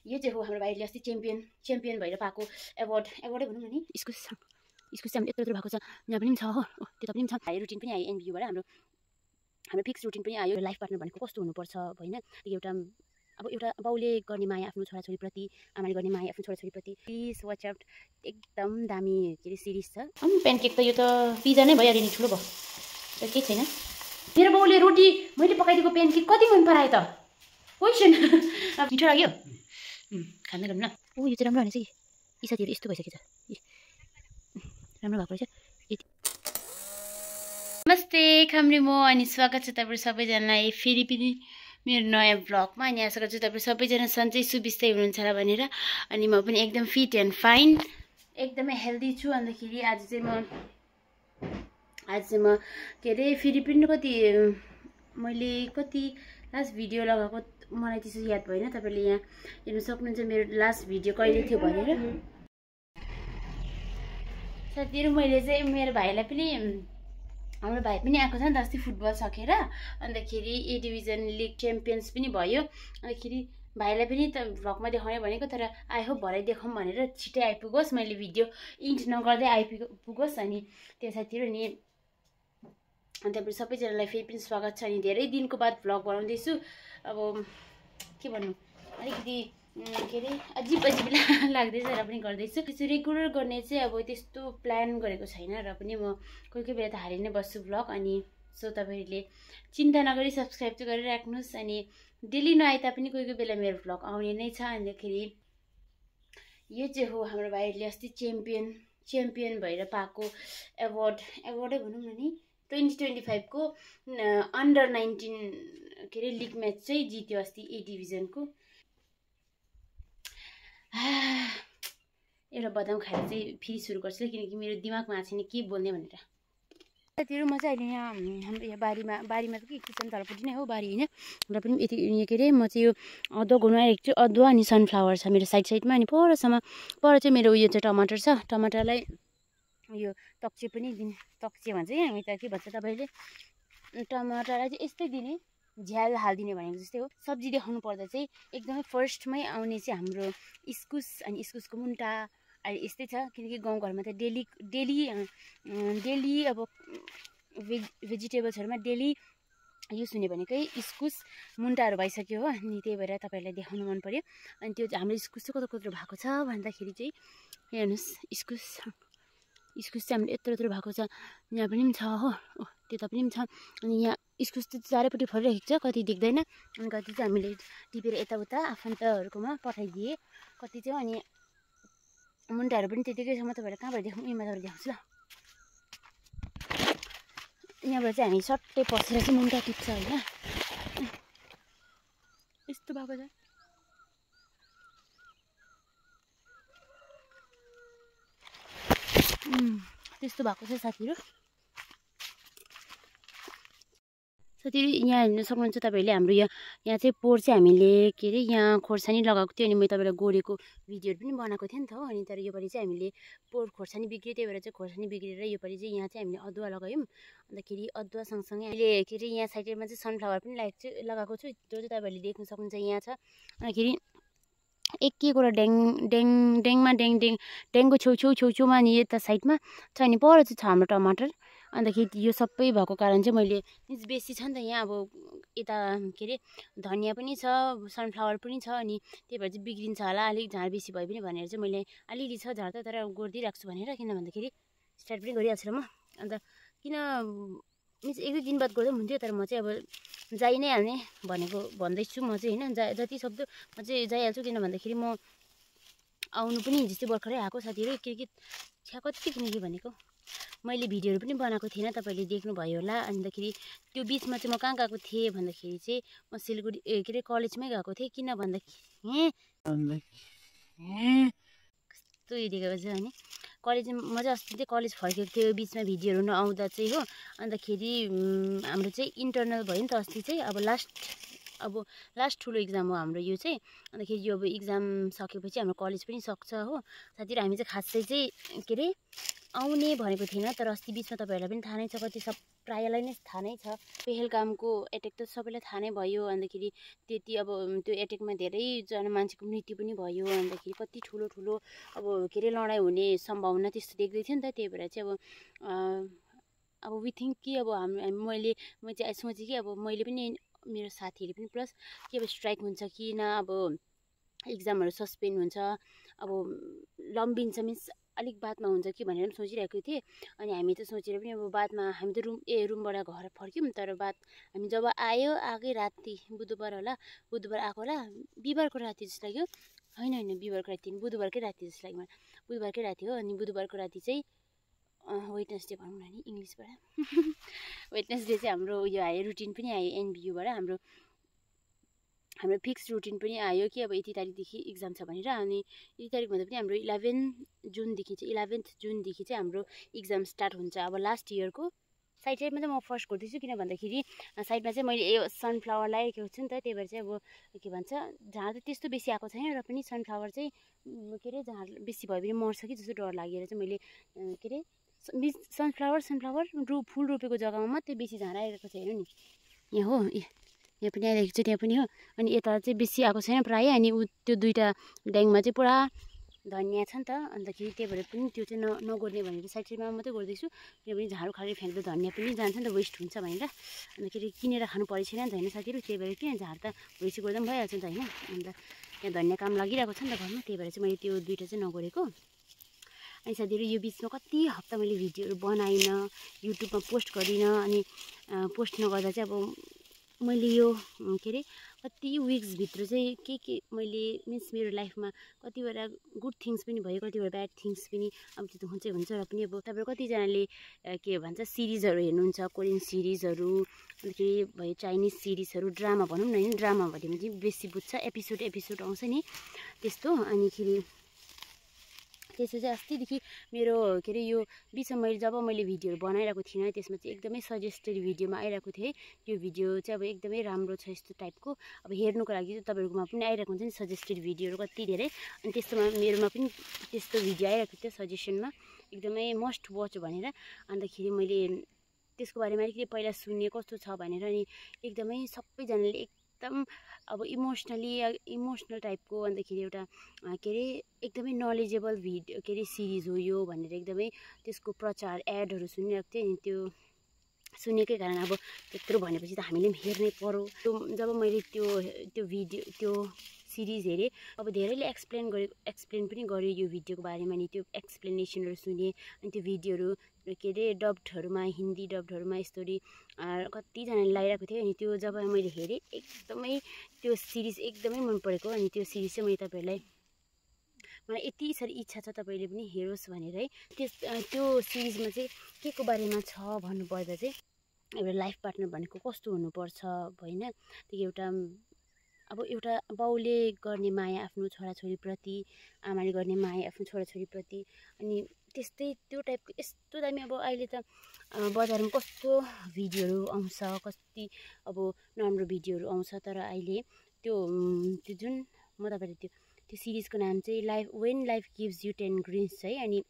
यो चाहिँ हो हाम्रो भाइले अस्ति च्याम्पियन भएर पाएको एवार्डै भनौँ न नि। इस्कुस चाहिँ हामीले यत्रो भएको छ, यहाँ पनि छ हो, त्यो पनि छ। हाई रुटिन पनि आयो एनबियूबाट, हाम्रो फिक्स रुटिन पनि आयो। लाइफ पार्टनर भनेको कस्तो हुनुपर्छ होइन, एउटा अब एउटा बाउले गर्ने माया आफ्नो छोराछोरीप्रति, आमाले गर्ने माया आफ्नो छोराछोरीप्रति। प्लिज वाच आउट, एकदम दामी के अरे सिरिज छ। पेनकेक त यो त पिज्जा नै भइहाल्यो नि, ठुलो भयो तर केही छैन। मेरो बाउले रोटी मैले पकाइदिएको पेनकेक कति मन परायो त क्वेसन। अब मिठो लाग्यो खाँदै गर्नु न। ओ यो चाहिँ राम्रो रहेछ कि, यी साथीहरू यस्तो भइसकेछ, राम्रो भएको रहेछ। नमस्ते खाम्री म, अनि स्वागत छ तपाईँ सबैजनालाई फेरि पनि मेरो नयाँ ब्लगमा। अनि आशा गर्छु तपाईँ सबैजना सन्चै सुबिस्तै हुनुहुन्छ होला भनेर। अनि म पनि एकदम फिट एन्ड फाइन, एकदमै हेल्दी छु। अन्तखेरि आज चाहिँ म के अरे फेरि पनि मैले कति लास्ट भिडियो लगाएको मलाई त्यसो याद भएन। तपाईँले यहाँ हेर्नु सक्नुहुन्छ मेरो लास्ट भिडियो कहिले थियो भनेर। साथीहरू मैले चाहिँ मेरो भाइलाई पनि, हाम्रो भाइ पनि आएको छ नि त अस्ति फुटबल सकेर, अन्तखेरि ए डिभिजन लिग च्याम्पियन्स पनि भयो। अन्तखेरि भाइलाई पनि त भ्लगमा देखाउने भनेको, तर आई होप भरे देखाउँ भनेर छिट्टै आइपुगोस्, मैले भिडियो इन्ड नगर्दै आइपुगोस्। अनि त्यो साथीहरू नि तपाईँ सबैजनालाई फेरि पनि स्वागत छ। अनि धेरै दिनको बाद भ्लग बनाउँदैछु। अब के भन्नु, अलिकति के अरे अजिब लाग्दैछ र पनि गर्दैछु। त्यसो रेगुलर गर्ने चाहिँ अब त्यस्तो प्लान गरेको छैन, र पनि म कोही बेला त हारि नै बस्छु भ्लग। अनि सो तपाईँहरूले चिन्ता नगरी सब्सक्राइब चाहिँ गरिराख्नुहोस्। अनि डेली नआए तापनि कोही बेला मेरो भ्लग आउने नै छ। अन्तखेरि यो चाहिँ हो हाम्रो भाइहरूले अस्ति च्याम्पियन भएर पाएको एवार्डै भनौँ न नि। 2025 को अन्डर 19 के अरे लिग म्याच चाहिँ जित्यो अस्ति ए डिभिजनको। एउटा बदाम खाएर चाहिँ फेरि सुरु गर्छु, किनकि मेरो दिमागमा आएको छैन के बोल्ने भनेर। साथीहरू म चाहिँ अहिले यहाँ हाम्रो यहाँ बारीमा त के किचन तलपट्टि नै हो बारी होइन, र पनि यति के अरे म चाहिँ यो अदुवा घुम्नु आएको छु। अदुवा अनि सनफ्लावर छ मेरो साइडमा, अनि पर चाहिँ मेरो उयो चाहिँ टमाटर छ। टमाटरलाई यो तक्चे पनि दिने, तक्चे भन्छ यहाँ, हामी त के भन्छ तपाईँले, टमाटरलाई चाहिँ यस्तै दिने, झ्याल हालिदिने भनेको जस्तै हो। सब्जी देखाउनु पर्दा चाहिँ एकदमै फर्स्टमै आउने चाहिँ हाम्रो इस्कुस, अनि इस्कुसको मुन्टा अहिले यस्तै छ। किनकि गाउँघरमा त डेली अब भेजिटेबल्सहरूमा डेली युज हुने भनेकै इस्कुस मुन्टाहरू भइसक्यो हो। अनि त्यही भएर तपाईँहरूलाई देखाउनु मन पर्यो। अनि त्यो हाम्रो इस्कुस चाहिँ कत्रो भएको छ भन्दाखेरि चाहिँ हेर्नुहोस्, इस्कुस चाहिँ हाम्रो यत्रो भएको छ, यहाँ पनि छ हो, त्यता पनि छ। अनि यहाँ इस्कुस चाहिँ चारैपट्टि फलिरहेको छ, कति देख्दैन, अनि कति चाहिँ हामीले टिपेर यताउता आफन्तहरूकोमा पठाइदिए, कति चाहिँ। अनि मुन्टाहरू पनि त्यतिकै छ। म तपाईँलाई कहाँबाट देखाउँ, यहीँमा तपाईँले देखाउँछु ल। यहाँबाट चाहिँ हामी सट्टै पसेर चाहिँ मुन्टा टिप्छ होइन, यस्तो भएको छ। त्यस्तो भएको छ साथीहरू। यहाँ हेर्न सक्नुहुन्छ तपाईँहरूले हाम्रो यहाँ चाहिँ पोहोर चाहिँ हामीले के अरे यहाँ खोर्सानी लगाएको थियो। अनि मैले तपाईँलाई गोडेको भिडियोहरू पनि बनाएको थिएँ नि त हो। अनि तर योपालि चाहिँ हामीले पोहोर खोर्सानी बिग्रियो, त्यही भएर चाहिँ खोर्सानी बिग्रेर योपालि चाहिँ यहाँ चाहिँ हामीले अदुवा लगायौँ। अन्तखेरि अदुवा सँगसँगै अहिले के अरे यहाँ साइडमा चाहिँ सनफ्लावर पनि लगाएको छु, त्यो चाहिँ तपाईँहरूले देख्न सक्नुहुन्छ यहाँ छ। अन्तखेरि एक एउटा डेङको छेउछेउमा अनि यता साइडमा छ, अनि पर चाहिँ छ हाम्रो टमाटर। अन्तखेरि यो सबै भएको कारण चाहिँ मैले बेसी छ नि त यहाँ, अब यता के अरे धनियाँ पनि छ, सनफ्लावर पनि छ, अनि त्यही भएर चाहिँ बिग्रिन्छ होला, अलिक झार बेसी भयो पनि भनेर चाहिँ मैले अलिअलि छ झार त, तर गरिदिइराख्छु भनेर। किन भन्दाखेरि स्टार्ट पनि गरिहाल्छु र म। अन्त किन मिन्स एक दुई दिन बाद गर्दा पनि हुन्थ्यो, तर म चाहिँ अब जाइ नै हाल्ने भन्दैछु म चाहिँ होइन, जति सक्दो म चाहिँ जाइहाल्छु। किन भन्दाखेरि म आउनु पनि जस्तै भर्खरै आएको साथीहरू, कति किनकि भनेको मैले भिडियोहरू पनि बनाएको थिएन, तपाईँले देख्नुभयो होला। अन्तखेरि त्यो बिचमा चाहिँ म कहाँ गएको थिएँ भन्दाखेरि चाहिँ म सिलगढी के अरे कलेजमै गएको थिएँ। किन भन्दाखेरि कस्तो हेरेको छ अनि म चाहिँ अस्ति चाहिँ कलेज फर्केको थियो, बिचमा भिडियोहरू नआउँदा चाहिँ हो। अन्तखेरि हाम्रो चाहिँ इन्टरनल भयो नि त अस्ति चाहिँ, अब लास्ट अब लास्ट ठुलो इक्जाम हो हाम्रो यो चाहिँ। अन्तखेरि यो अब इक्जाम सकेपछि हाम्रो कलेज पनि सक्छ हो साथीहरू। हामी चाहिँ खासै चाहिँ के अरे आउने भनेको थिएन, तर अस्ति बिचमा तपाईँहरूलाई पनि थाहा नै छ, कति सब प्रायलाई नै थाहा नै छ। पेहेलगामको एट्याक त सबैलाई थाहा नै भयो। अन्तखेरि त्यति अब त्यो एट्याकमा धेरैजना मान्छेको मृत्यु पनि भयो। अन्तखेरि कति ठुलो ठुलो अब के अरे लडाइँ हुने सम्भावना त्यस्तो देख्दै थियो नि त। त्यही भएर चाहिँ अब वी थिङ्क कि अब म चाहिँ सोचेँ कि अब मैले पनि मेरो साथीहरूले पनि प्लस कि अब स्ट्राइक हुन्छ कि न, अब इक्जामहरू सस्पेन्ड हुन्छ, अब लम्बिन्छ मिन्स अलिक बादमा हुन्छ कि भनेर पनि सोचिरहेको थिएँ। अनि हामी त सोचेर पनि अब बादमा हामी त रुमबाट घर फर्क्यौँ। तर हामी जब आएकै राति बुधबार आएको होला, बिहिबारको राति जस्तो लाग्यो। होइन बिहिबारको राति बुधबारकै राति जस्तो लाग्यो मलाई, बुधबारकै राति हो। अनि बुधबारको राति चाहिँ वेडनेसडे भनौँ न नि इङ्ग्लिसबाट वेडनेसडे चाहिँ हाम्रो उयो आयो, रुटिन पनि आयो एनबियूबाट। हाम्रो फिक्स रुटिन पनि आयो कि अब यति तारिकदेखि इक्जाम छ भनेर। अनि यति तारिक भन्दा पनि हाम्रो 11 जुनदेखि चाहिँ हाम्रो इक्जाम स्टार्ट हुन्छ। अब लास्ट इयरको साइडमा चाहिँ म फर्स्ट गर्दैछु, किन भन्दाखेरि साइडमा चाहिँ मैले यो सनफ्लावर लगाइरहेको छु नि त। त्यही भएर चाहिँ अब के भन्छ झार त त्यस्तो बेसी आएको छैन, र पनि सनफ्लावर चाहिँ के अरे झार बेसी भयो भने मर्छ कि जस्तो डर लागेर चाहिँ मैले के अरे सनफ्लावर फुल रोपेको जग्गामा मात्रै बेसी झार आइरहेको छ। हेर्नु नि यहाँ हो, यहाँ पनि आइरहेको छ, त्यहाँ पनि हो। अनि यता चाहिँ बेसी आएको छैन प्रायः। अनि त्यो दुईवटा ड्याङमा चाहिँ पुरा धनियाँ छ नि त। अन्तखेरि त्यही भएर पनि त्यो चाहिँ नगर्ने भनेर साइडमा मात्रै गर्दैछु, किनभने झाडु खाली फ्याँक्दा धनियाँ पनि जान्छ नि त, वेस्ट हुन्छ भनेर। अन्तखेरि किनेर खानु परेको छैन नि त होइन साथीहरू। त्यही भएर किन झार त भैँसी गर्दा पनि भइहाल्छ नि त होइन। अन्त यहाँ धनियाँ काम लागिरहेको छ नि त घरमा, त्यही भएर चाहिँ मैले त्यो दुईवटा चाहिँ नगरेको। अनि साथीहरू यो बिचमा कति हप्ता मैले भिडियोहरू बनाइनँ, युट्युबमा पोस्ट गरिनँ। अनि पोस्ट नगर्दा चाहिँ अब मैले यो के अरे कति विक्सभित्र चाहिँ के मैले मिन्स मेरो लाइफमा कतिवटा गुड थिङ्स पनि भयो, कतिवटा ब्याड थिङ्स पनि अब त्यो त हुन्छ। र पनि अब तपाईँहरू कतिजनाले के भन्छ सिरिजहरू हेर्नुहुन्छ, कोरियन सिरिजहरू, अन्तखेरि भयो चाइनिज सिरिजहरू, ड्रामा भनौँ न होइन। ड्रामा भने चाहिँ बेसी बुझ्छ, एपिसोड आउँछ नि त्यस्तो। अनिखेरि त्यसो चाहिँ अस्तिदेखि मेरो के अरे यो बिचमा जब मैले भिडियोहरू बनाइरहेको थिइनँ, त्यसमा चाहिँ एकदमै सजेस्टेड भिडियोमा आइरहेको थिएँ। त्यो भिडियो चाहिँ अब एकदमै राम्रो छ यस्तो टाइपको। अब हेर्नुको लागि चाहिँ तपाईँहरूकोमा पनि आइरहेको हुन्छ नि सजेस्टेड भिडियोहरू कति धेरै। अनि त्यस्तोमा मेरोमा पनि त्यस्तो भिडियो आइरहेको थियो सजेसनमा, एकदमै मस्ट वाच भनेर। अन्तखेरि मैले त्यसको बारेमा अलिकति पहिला सुने कस्तो छ भनेर, अनि एकदमै सबैजनाले एकदम अब इमोसनल टाइपको। अन्तखेरि एउटा के अरे एकदमै नलेजेबल भिडियो के अरे सिरिज हो यो भनेर एकदमै त्यसको प्रचार एडहरू सुनिरहेको थिएँ। अनि त्यो सुनेकै कारण अब त्यत्रो भनेपछि त हामीले पनि हेर्नै पर्यो। जब मैले त्यो भिडियो त्यो सिरिज हेरेँ, अब धेरैले एक्सप्लेन पनि गर्यो यो भिडियोको बारेमा। अनि त्यो एक्सप्लेनेसनहरू सुनेँ। अनि त्यो भिडियोहरू के अरे डब्डहरूमा, हिन्दी डब्डहरूमा यस्तोरी कतिजनाले लगाइरहेको थियो। अनि त्यो जब मैले हेरेँ एकदमै त्यो सिरिज एकदमै मन परेको। अनि त्यो सिरिज चाहिँ मैले तपाईँहरूलाई मलाई यति साह्रो इच्छा छ तपाईँले पनि हेरोस् भनेर है। त्यो सिरिजमा चाहिँ के को बारेमा छ भन्नुपर्दा चाहिँ एउटा लाइफ पार्टनर भनेको कस्तो हुनुपर्छ होइन। त्यो एउटा बाउले गर्ने माया आफ्नो छोराछोरीप्रति, आमाले गर्ने माया आफ्नो छोराछोरीप्रति। अनि त्यस्तै त्यो टाइपको यस्तो दामी अब अहिले त बजारमा कस्तो भिडियोहरू आउँछ, कति अब नराम्रो भिडियोहरू आउँछ। तर अहिले त्यो जुन म तपाईँले त्यो सिरिजको नाम चाहिँ when life gives you 10 greens है। अनि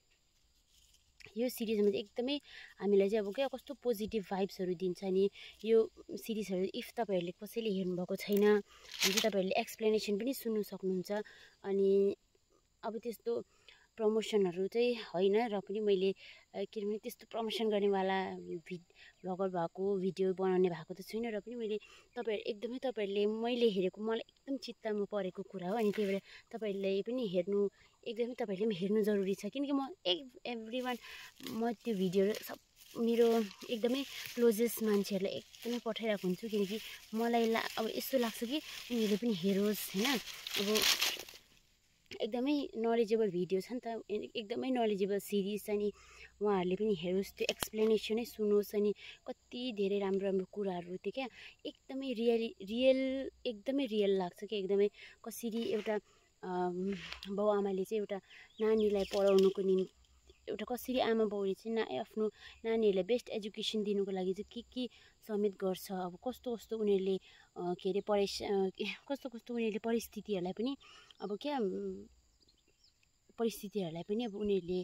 यो सिरिजमा चाहिँ एकदमै हामीलाई चाहिँ अब क्या कस्तो पोजिटिभ भाइब्सहरू दिन्छ। अनि यो सिरिजहरू इफ तपाईँहरूले कसैले हेर्नुभएको छैन भने चाहिँ तपाईँहरूले एक्सप्लेनेसन पनि सुन्नु सक्नुहुन्छ। अनि अब त्यस्तो प्रमोसनहरू चाहिँ होइन, र पनि मैले किनभने त्यस्तो प्रमोसन गर्नेवाला भ्लगर भएको भिडियो बनाउने भएको त छुइनँ। र पनि मैले तपाईँहरूले मैले हेरेको मलाई एकदम चित्तमा परेको कुरा हो। अनि त्यही भएर तपाईँहरूले पनि तपाईँहरूले पनि हेर्नु जरुरी छ। किनकि म म त्यो भिडियोहरू सब मेरो एकदमै क्लोजेस्ट मान्छेहरूलाई एकदमै पठाइरहेको हुन्छु। किनकि मलाई अब यस्तो लाग्छ कि उनीहरूले पनि हेरोस् होइन। अब एकदमै नलेजेबल भिडियो छ नि त, एकदमै नलेजेबल सिरिज। अनि उहाँहरूले पनि हेरोस्, त्यो एक्सप्लेनेसनै सुनोस्। अनि कति धेरै राम्रो कुराहरू थियो क्या, एकदमै एकदमै रियल लाग्छ क्या। एकदमै कसरी एउटा बाउ आमाले चाहिँ एउटा नानीलाई पढाउनुको निम्ति एउटा कसरी आमा बाउले चाहिँ आफ्नो नानीहरूलाई बेस्ट एजुकेसन दिनुको लागि चाहिँ के समेत गर्छ। अब कस्तो कस्तो उनीहरूले के अरे कस्तो कस्तो उनीहरूले परिस्थितिहरूलाई पनि अब क्या परिस्थितिहरूलाई पनि अब उनीहरूले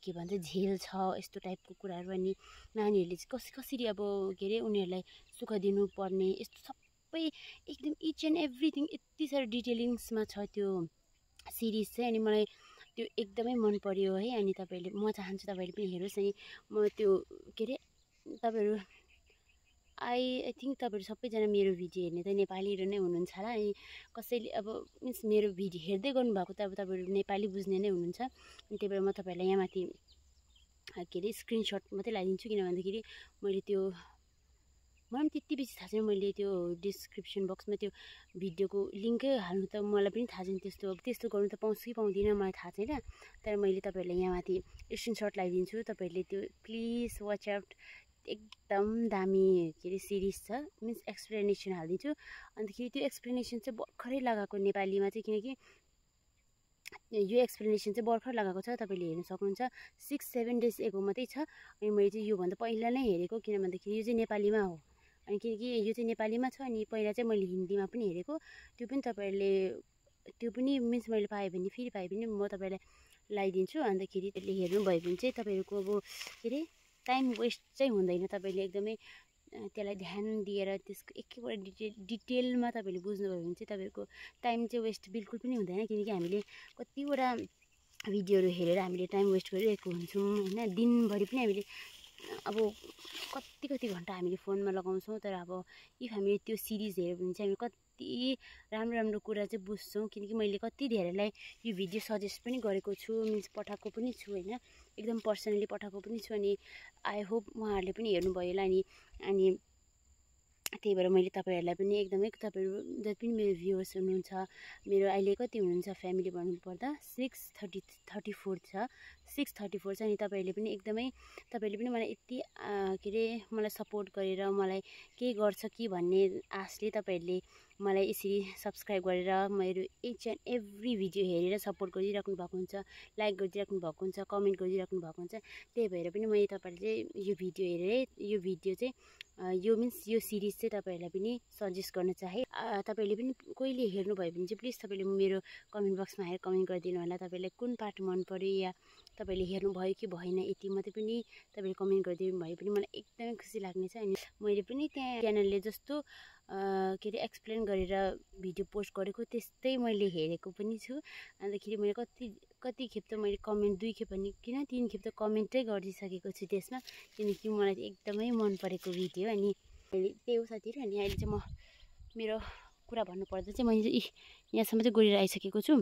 के भन्छ झेल्छ यस्तो टाइपको कुराहरू। अनि नानीहरूले चाहिँ कसरी अब के अरे उनीहरूलाई सुख दिनुपर्ने यस्तो सबै एकदम इच एन्ड एभ्रिथिङ यति साह्रो डिटेलिङ्समा छ त्यो सिरिज चाहिँ। अनि मलाई त्यो एकदमै मन पर्यो है। अनि तपाईँहरूले म चाहन्छु तपाईँहरूले पनि हेरोस्। अनि म त्यो के अरे तपाईँहरू आई थिङ्क तपाईँहरू सबैजना मेरो भिडियो हेर्ने त नेपालीहरू नै हुनुहुन्छ होला। अनि कसैले अब मिन्स मेरो भिडियो हेर्दै गर्नुभएको त अब तपाईँहरू नेपाली बुझ्ने नै हुनुहुन्छ। अनि त्यही भएर म तपाईँहरूलाई यहाँ माथि के अरे स्क्रिनसट मात्रै लगाइदिन्छु, किन भन्दाखेरि मैले त्यो मलाई पनि त्यति बेसी थाहा छैन। मैले त्यो डिस्क्रिप्सन बक्समा त्यो भिडियोको लिङ्कै हाल्नु त मलाई पनि थाहा छैन। त्यस्तो गर्नु त पाउँछु कि पाउँदिनँ मलाई थाहा छैन। तर मैले तपाईँहरूलाई यहाँ माथि स्क्रिनसट लगाइदिन्छु, तपाईँहरूले त्यो प्लिज वाच आउट। एकदम दामी के अरे सिरिज छ, मिन्स एक्सप्लेनेसन हालिदिन्छु। अन्तखेरि त्यो एक्सप्लेनेसन चाहिँ भर्खरै लगाएको नेपालीमा चाहिँ, किनकि यो एक्सप्लेनेसन चाहिँ भर्खर लगाएको छ, तपाईँले हेर्न सक्नुहुन्छ। 6-7 डेज एगो मात्रै छ। अनि मैले चाहिँ योभन्दा पहिला नै हेरेको, किन भन्दाखेरि यो चाहिँ नेपालीमा हो। अनि किनकि यो चाहिँ नेपालीमा छ अनि पहिला चाहिँ मैले हिन्दीमा पनि हेरेको। त्यो पनि तपाईँहरूले त्यो पनि मिन्स मैले पाएँ भने फेरि पाएँ भने म तपाईँलाई लगाइदिन्छु। अन्तखेरि त्यसले हेर्नुभयो भने चाहिँ तपाईँहरूको अब के अरे टाइम वेस्ट चाहिँ हुँदैन। तपाईँले एकदमै त्यसलाई ध्यान दिएर त्यसको एक एकवटा डिटेलमा तपाईँले बुझ्नुभयो भने चाहिँ तपाईँको टाइम चाहिँ वेस्ट बिल्कुल पनि हुँदैन। किनकि हामीले कतिवटा भिडियोहरू हेरेर हामीले टाइम वेस्ट गरिरहेको हुन्छौँ होइन। दिनभरि पनि हामीले अब कति घन्टा हामीले फोनमा लगाउँछौँ। तर अब इफ हामीले त्यो सिरिज हेऱ्यो भने चाहिँ हामी कति राम्रो कुरा चाहिँ बुझ्छौँ। किनकि मैले कति धेरैलाई यो भिडियो सजेस्ट पनि गरेको छु, मिन्स पठाएको पनि छु होइन, एकदम पर्सनली पठाएको पनि छु। अनि आई होप उहाँहरूले पनि हेर्नुभयो होला। अनि त्यही भएर मैले तपाईँहरूलाई पनि एकदमै तपाईँहरू जति पनि मेरो भ्युवर्स हुनुहुन्छ, मेरो अहिले कति हुनुहुन्छ फ्यामिली भन्नुपर्दा 634 छ, 634 छ। अनि तपाईँहरूले पनि एकदमै तपाईँहरूले पनि मलाई यति के अरे मलाई सपोर्ट गरेर मलाई के गर्छ कि भन्ने आशले तपाईँहरूले मलाई यसरी सब्सक्राइब गरेर मेरो इच एन्ड एभ्री भिडियो हेरेर सपोर्ट गरिराख्नु भएको हुन्छ, लाइक गरिदिराख्नु भएको हुन्छ, कमेन्ट गरिराख्नु भएको हुन्छ। त्यही भएर पनि मैले तपाईँहरूले चाहिँ यो भिडियो हेरेर यो भिडियो चाहिँ यो मिन्स यो सिरिज चाहिँ तपाईँहरूलाई पनि सजेस्ट गर्न चाहे। तपाईँले पनि कोहीले हेर्नुभयो भने चाहिँ प्लिज तपाईँले मेरो कमेन्ट बक्समा आएर कमेन्ट गरिदिनु होला, तपाईँलाई कुन पार्ट मन पर्यो या तपाईँले हेर्नुभयो कि भएन। यति मात्रै पनि तपाईँले कमेन्ट गरिदिनु भए पनि मलाई एकदमै खुसी लाग्नेछ। अनि मैले पनि त्यहाँ च्यानलले जस्तो के अरे एक्सप्लेन गरेर भिडियो पोस्ट गरेको त्यस्तै मैले हेरेको पनि छु। अन्तखेरि मैले कति खेप त मैले कमेन्ट 2 खेप पनि किन 3 खेप त कमेन्टै गरिसकेको छु त्यसमा, किनकि मलाई एकदमै मन परेको भिडियो। अनि अहिले त्यही हो साथीहरू। अनि अहिले चाहिँ म मेरो कुरा भन्नुपर्दा चाहिँ मैले यहाँसम्म चाहिँ गरेर आइसकेको छु।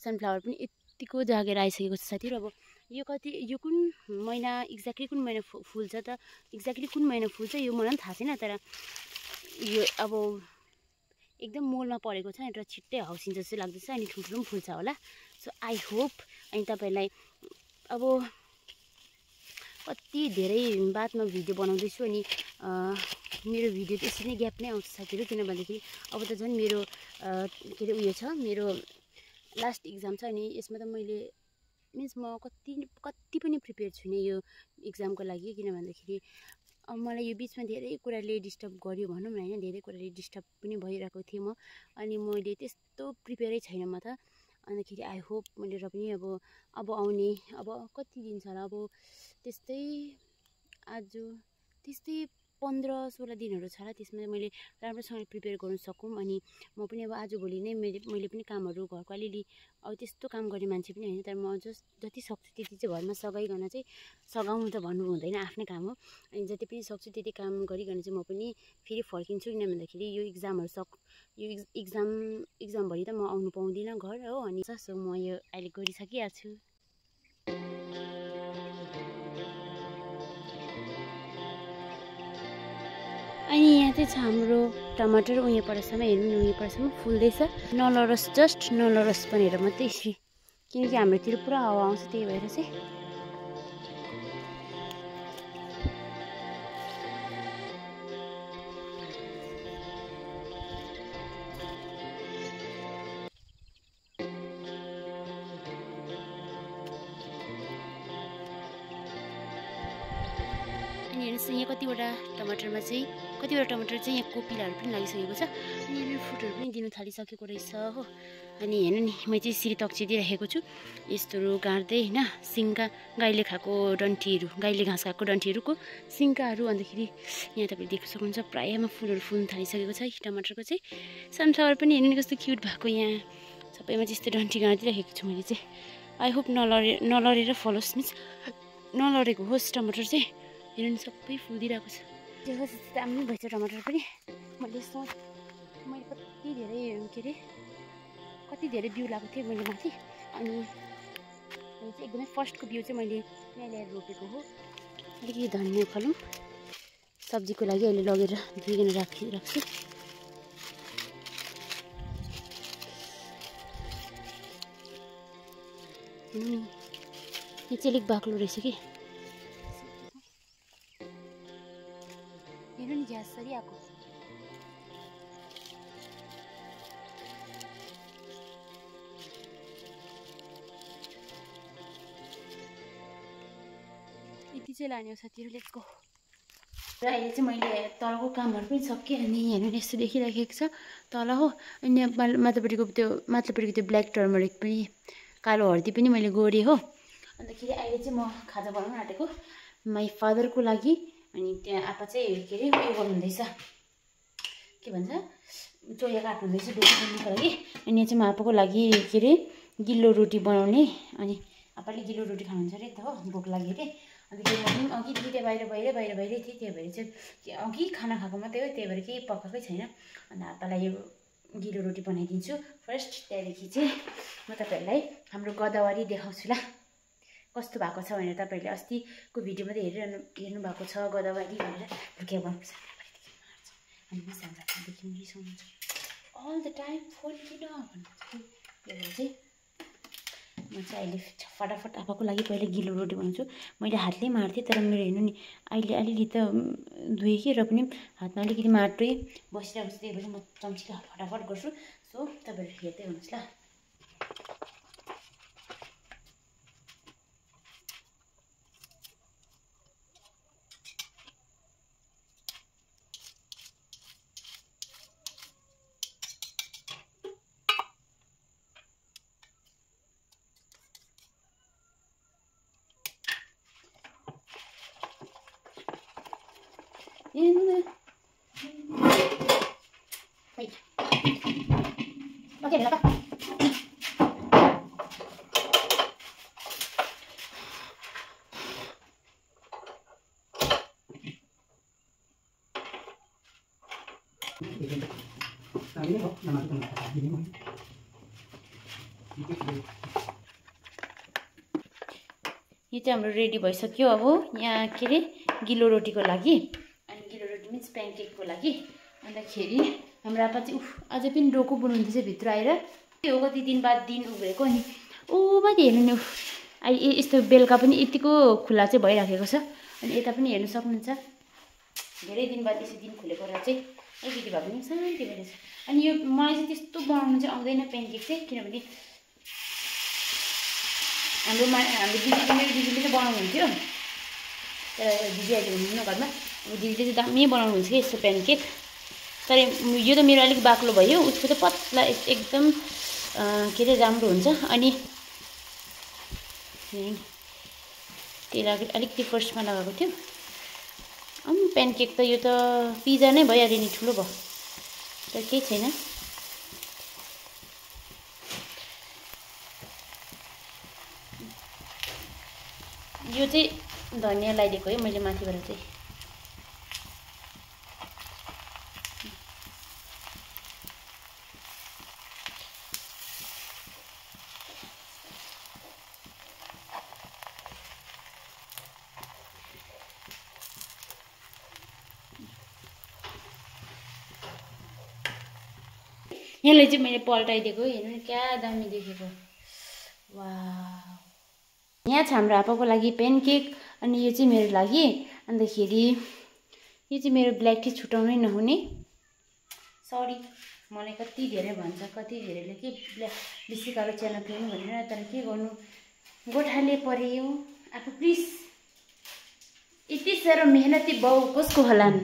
सनफ्लावर पनि यतिको जागेर आइसकेको छ साथीहरू। अब यो कुन महिना एक्ज्याक्टली कुन महिना फुल्छ त, एक्ज्याक्टली कुन महिना फुल्छ यो मलाई पनि थाहा छैन। तर यो अब एकदम मोलमा परेको छ र छिट्टै हाउसिन्छ जस्तो लाग्दैछ। अनि ठुल्ठुलो पनि फुल्छ होला। So I hope. अनि तपाईँलाई अब कति धेरै बादमा भिडियो बनाउँदैछु। अनि मेरो भिडियो त यसरी नै ग्याप नै आउँछ साथीहरू, किन भन्दाखेरि अब त झन् मेरो के अरे उयो छ, मेरो लास्ट इक्जाम छ। अनि यसमा त मैले मिन्स म कति पनि प्रिपेयर छुइनँ यो इक्जामको लागि, किन भन्दाखेरि अब मलाई यो बिचमा धेरै कुराले डिस्टर्ब गर्यो भनौँ न होइन, धेरै कुराले डिस्टर्ब पनि भइरहेको थिएँ म। अनि मैले त्यस्तो प्रिपेयरै छैन म त। अन्तखेरि आई होप मैले र पनि अब आउने अब कति दिन छ होला, अब त्यस्तै आज त्यस्तै 15-16 दिनहरू छ होला। त्यसमा मैले राम्रोसँगले प्रिपेयर गर्नु सकौँ। अनि म पनि अब आजभोलि नै मैले पनि कामहरू घरको अलिअलि अब त्यस्तो काम गर्ने मान्छे पनि होइन, तर म जति सक्छु त्यति चाहिँ घरमा सघाइकन चाहिँ, सघाउनु त भन्नु हुँदैन आफ्नै काम हो। अनि जति पनि सक्छु त्यति काम गरिकन चाहिँ म पनि फेरि फर्किन्छु। किन भन्दाखेरि यो इक्जामभरि त म आउनु पाउँदिनँ घर हो। अनि सो म यो अहिले गरिसकिहाल्छु। अनि यहाँ चाहिँ छ हाम्रो टमाटर उयो परसम्म हेर्नु उयो परसम्म फुल्दैछ। नलरोस्, जस्ट नलरोस् भनेर मात्रै, किनकि हाम्रोतिर पुरा हावा आउँछ त्यही भएर चाहिँ। कतिवटा टमाटरमा चाहिँ कतिवटा टमाटर चाहिँ यहाँ कोपिलाहरू पनि लागिसकेको छ अनि यहाँनिर फ्रुटहरू पनि दिन थालिसकेको रहेछ हो। अनि हेर्नु नि मैले चाहिँ यसरी तक्सिदिइराखेको छु यस्तोहरू गाड्दै होइन सिङ्का गाईले खाएको डन्ठीहरू गाईले घाँस खाएको डन्ठीहरूको सिङ्काहरू। अन्तखेरि यहाँ तपाईँले देख्न सक्नुहुन्छ प्रायःमा फुलहरू फुल्न थालिसकेको छ टमाटरको चाहिँ। सनफ्लावर पनि हेर्नु नि कस्तो क्युट भएको यहाँ सबैमा चाहिँ यस्तो डन्ठी गाडिदिइराखेको छु मैले चाहिँ। आई होप नलडेर फलोस् मिन्स नलडेको होस् टमाटर चाहिँ। हेर्नु नि सबै फुलिदिरहेको छ दामी भएछ टमाटर पनि। मैले कति धेरै के अरे कति धेरै बिउ लगाएको थिएँ मैले माथि अनि चाहिँ एकदमै फर्स्टको बिउ चाहिँ मैले यहाँ ल्याएर रोपेको हो। अलिकति धनियाँ फलौँ सब्जीको लागि अहिले लगेर धुइकन राख्छु। यो चाहिँ अलिक बाक्लो रहेछ कि हेर्नु नि ग्यास सरी आएको। यति चाहिँ लाने हो साथीहरू लेट्स गो। र अहिले चाहिँ मैले तलको कामहरू पनि सकेँ अनि हेर्नु यस्तो देखिराखेको छ तल हो। अनि माथिल्लोपट्टिको त्यो ब्ल्याक टर्मरिक पनि कालो हर्दी पनि मैले गोडेँ हो। अन्तखेरि अहिले चाहिँ म खाजा बनाउन आँटेको माई फादरको लागि। अनि त्यहाँ आपा चाहिँ के अरे उयो गर्नुहुँदैछ के भन्छ चोया काट्नुहुँदैछ रोटी बनाउनुको लागि। अनि यहाँ चाहिँ म आपाको लागि के अरे गिलो रोटी बनाउने। अनि आपाले गिलो रोटी खानुहुन्छ अरे त हो भोक लाग्यो अरे। अन्तखेरि म पनि अघिदेखि त्यहाँ बाहिरै थिएँ त्यही भएर चाहिँ अघि खाना खाएको मात्रै हो त्यही भएर केही पकाएकै छैन। अन्त आपालाई यो गिलो रोटी बनाइदिन्छु फर्स्ट। त्यहाँदेखि चाहिँ म तपाईँहरूलाई हाम्रो गदावारी देखाउँछु ल कस्तो भएको छ भनेर। तपाईँहरूले अस्तिको भिडियोमा त हेर्नु भएको छ गदावारी भनेर लुकिया बनाउँछ अनि मिसादेखि रिसाउनुहुन्छ अल द टाइम फोन किन भन्नुहुन्छ। त्यही भएर चाहिँ म चाहिँ अहिले फटाफट आपाको लागि पहिले गिलो रोटी बनाउँछु। मैले हातले मार्थेँ तर मेरो हेर्नु नि अहिले अलिअलि त धोएँ कि र पनि हातमा अलिकति माटै बसिरहेको छ। त्यही भएर म चम्चीले फटाफट गर्छु। सो तपाईँहरू हेर्दै हुनुहोस् ल। ओके ल यो चाहिँ हाम्रो रेडी भइसक्यो। अब यहाँ के अरे गिलो रोटीको लागि अनि गिलो रोटी मिन्स प्यानकेकको लागि। अन्तखेरि हाम्रो आपा चाहिँ अझै पनि डोको बुन्नुहुँदैछ भित्र आएर। त्यो हो कति दिन बाद दिन उब्रेको अनि माथि हेर्नु नि अहिले यस्तो बेलुका पनि यतिको खुला चाहिँ भइराखेको छ। अनि यता पनि हेर्नु सक्नुहुन्छ धेरै दिन बाद यसरी दिन खुलेको र चाहिँ अलिकति भए पनि शान्ति भइरहेछ। अनि यो मलाई चाहिँ त्यस्तो बनाउनु चाहिँ आउँदैन प्यानकेक चाहिँ किनभने हाम्रो दिदीले चाहिँ बनाउनुहुन्थ्यो तर दिदी अहिले हुनुहुन्न घरमा। अब दिदीले चाहिँ दामी बनाउनुहुन्छ कि यस्तो प्यानकेक। तर यो त मेरो अलिक बाक्लो भयो उसको चाहिँ पतला एकदम के अरे राम्रो हुन्छ। अनि त्यसलाई अलिकति फर्स्टमा लगाएको थियो प्यानकेक त यो त पिज्जा नै भइहाल्यो नि ठुलो भयो तर केही छैन। यो चाहिँ धनियाँ लगाइदिएको है मैले माथिबाट चाहिँ। यसलाई चाहिँ मैले पल्टाइदिएको हेर्नु नि क्या दामी देखेको। वाह यहाँ छ हाम्रो आपाको लागि प्यानकेक अनि यो चाहिँ मेरो लागि। अन्तखेरि यो चाहिँ मेरो ब्ल्याक टी छुटाउनै नहुने सरी मलाई कति धेरै भन्छ कति धेरैले के बेसी कालो च्यानल पिउनु भनेर तर के गर्नु गोठाले पर्यो आफू प्लिज यति साह्रो मेहनती बाउ कसको होलान्?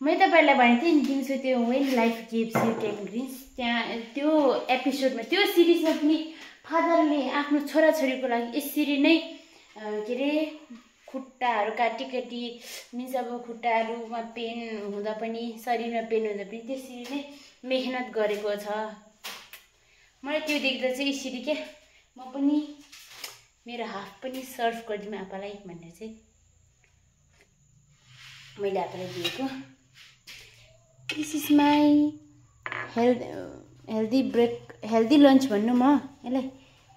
मैले तपाईँलाई भनेको थिएँ नि दिउँसो त्यो when life gives you tend greens त्यहाँ त्यो एपिसोडमा त्यो सिरिजमा पनि फादरले आफ्नो छोराछोरीको लागि यसरी नै के अरे खुट्टाहरू काटी मिन्स अब खुट्टाहरूमा पेन हुँदा पनि शरीरमा पेन हुँदा पनि त्यसरी नै मेहनत गरेको छ। मलाई त्यो देख्दा चाहिँ यसरी के म पनि मेरो हाफ पनि सर्भ गरिदिउँ आपालाई भनेर चाहिँ मैले आपालाई दिएको। This is my healthy lunch भन्नु म यसलाई,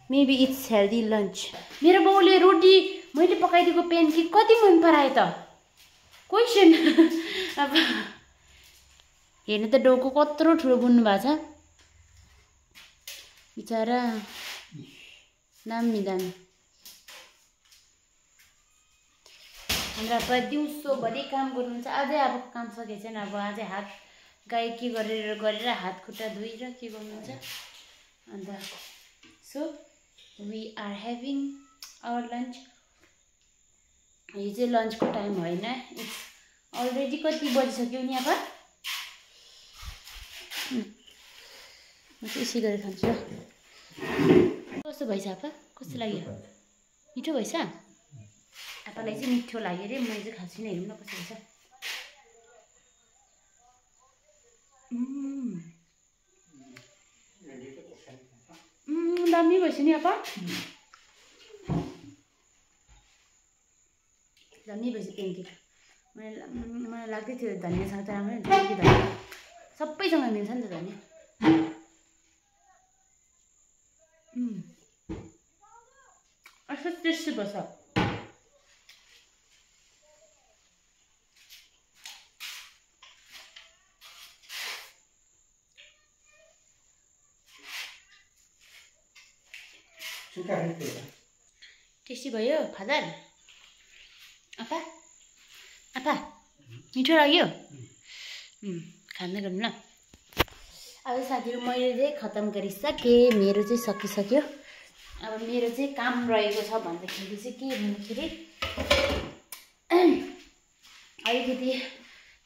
मेबी इट्स हेल्दी लन्च। मेरो बाउले रोटी मैले पकाइदिएको पेनकेक कति मन परायो त? क्वेसन। अब हेर्नु त डोको कत्रो ठुलो बुन्नु भएको छ बिचरा, दामी दामी। हाम्रो अब दिउँसोभरि काम गर्नुहुन्छ, अझै अब काम सकेको छैन। अब अझै हात गाई के गरेर हात खुट्टा धोएर के गर्नुहुन्छ। अन्त so we are having our lunch. यो चाहिँ लन्चको टाइम होइन, इट्स अलरेडी कति बजिसक्यो नि। अब म चाहिँ यसै गरेर खान्छु ल। कस्तो भएछ आपा? कस्तो लाग्यो? मिठो भएछ? आपालाई चाहिँ मिठो लाग्यो अरे, मैले चाहिँ खाएको छुइनँ। हेरौँ न कस्तो भएछ। दामी भएछ नि आपा, दामी भएछ पेनकेक। मलाई लाग्दै थियो धनियाँसँग त राम्रै हुन्छ कि, धनियाँ सबैसँग मिल्छ नि त धनियाँ। कस्तो टेस्टी भएछ। टेस्टी भयो फादर? आपा आपा मिठो लाग्यो? खाँदै गर्नु ल। अब साथीहरू मैले चाहिँ खत्तम गरिसकेँ, मेरो चाहिँ सकिसक्यो। अब मेरो चाहिँ काम रहेको छ भन्दाखेरि चाहिँ के भन्दाखेरि अलिकति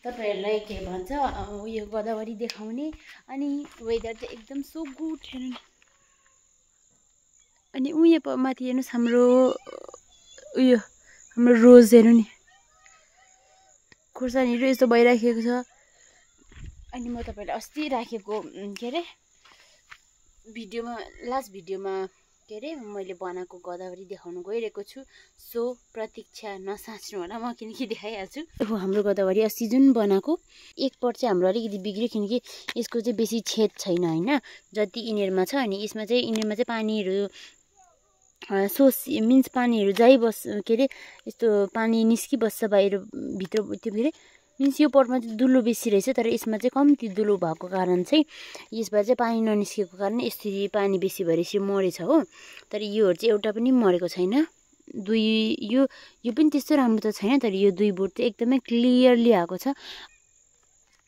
तपाईँहरूलाई के भन्छ उयो गोदावरी देखाउने। अनि वेदर चाहिँ एकदम सो गुड। हेर्नु न, अनि उयो माथि हेर्नुहोस् हाम्रो उयो हाम्रो रोज हेर्नु नि, खोर्सानीहरू यस्तो भइराखेको छ। अनि म तपाईँलाई अस्ति राखेको के अरे भिडियोमा, लास्ट भिडियोमा के अरे मैले बनाएको गोदावरी देखाउन गइरहेको छु। सो प्रतीक्षा नसाच्नु होला, म किनकि देखाइहाल्छु। हाम्रो गोदावरी अस्ति जुन बनाएको एक पट चाहिँ हाम्रो अलिकति बिग्रियो, किनकि यसको चाहिँ बेसी छेद छैन होइन, जति इनेरमा छ। अनि यसमा चाहिँ इनेरमा चाहिँ पानीहरू मिन्स पानीहरू जाइबस्छ, के अरे यस्तो पानी निस्किबस्छ बाहिर भित्र त्यो के अरे मिन्स यो पटमा चाहिँ दुलो बेसी रहेछ, तर यसमा चाहिँ कम्ती दुलो भएको कारण चाहिँ यसमा चाहिँ पानी ननिस्केको कारण यसरी पानी बेसी भएर यसरी मरेछ हो। तर योहरू चाहिँ एउटा पनि मरेको छैन। यो पनि त्यस्तो राम्रो त छैन, तर यो दुई बोट चाहिँ एकदमै क्लियरली आएको छ।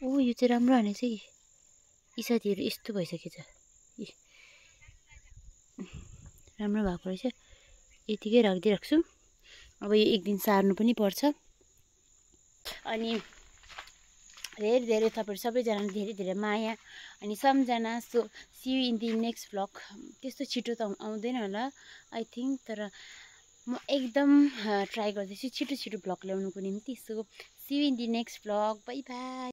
ओ यो चाहिँ राम्रो हानेछ कि यी साथीहरू, यस्तो भइसकेछ, राम्रो भएको रहेछ। यतिकै राखिदिइराख्छु। अब यो एक दिन सार्नु पनि पर्छ। अनि धेरै धेरै तपाईँहरू सबैजनाले धेरै धेरै माया अनि सम्झना। So see you in the next vlog. त्यस्तो छिटो त आउँदैन होला आई थिङ्क, तर म एकदम ट्राई गर्दैछु छिटो छिटो भ्लग ल्याउनुको निम्ति। So see you in the next vlog. Bye by.